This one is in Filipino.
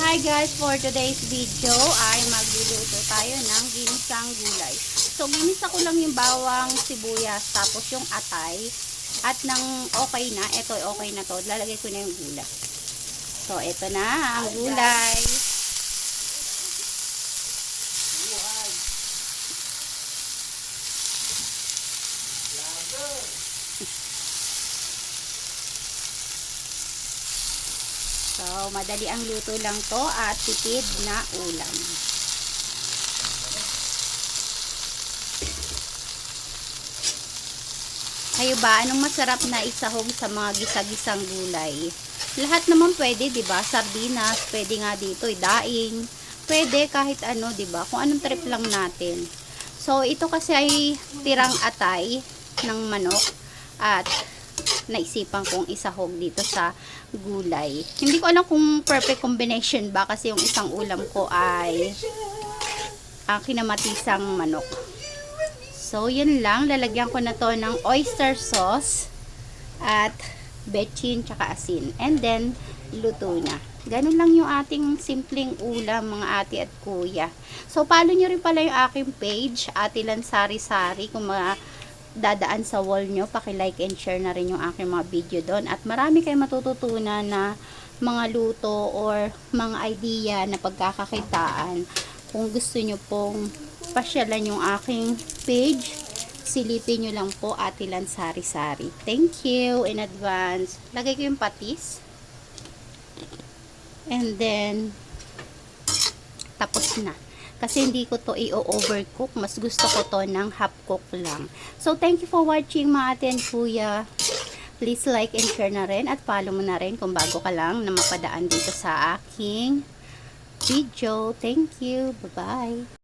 Hi guys, for today's video ay magluluto tayo ng ginisang gulay. So ginisa ko lang yung bawang, sibuyas, tapos yung atay. At nang okay na, ito okay na to, lalagay ko na yung gulay. So ito na ang gulay. So, madali ang luto lang to at tipid na ulam. Kayo ba, anong masarap na isahog sa mga gisa-gisang gulay? Lahat naman pwede, 'di ba? Sardinas, pwede nga dito, daing. Pwede kahit ano, 'di ba? Kung anong trip lang natin. So, ito kasi ay tirang atay ng manok at naisipan kong isahog dito sa gulay. Hindi ko alam kung perfect combination ba kasi yung isang ulam ko ay kinamatisang manok. So, yun lang. Lalagyan ko na to ng oyster sauce at betchin tsaka asin. And then, luto na. Ganun lang yung ating simpleng ulam, mga ate at kuya. So, follow nyo rin pala yung aking page, Ate Lan Sari-Sari, kung dadaan sa wall nyo, paki-like and share na rin yung aking mga video doon. At marami kayong matututunan na mga luto or mga idea na pagkakakitaan. Kung gusto nyo pong pasyalan yung aking page, silipin nyo lang po Ate Lan Sari-Sari. Thank you in advance. Lagay ko yung patis. And then, tapos na. Kasi hindi ko to i-overcook. Mas gusto ko to ng half cook lang. So, thank you for watching mga ate and kuya. Please like and share na rin. At follow mo na rin kung bago ka lang na mapadaan dito sa aking video. Thank you. Bye-bye.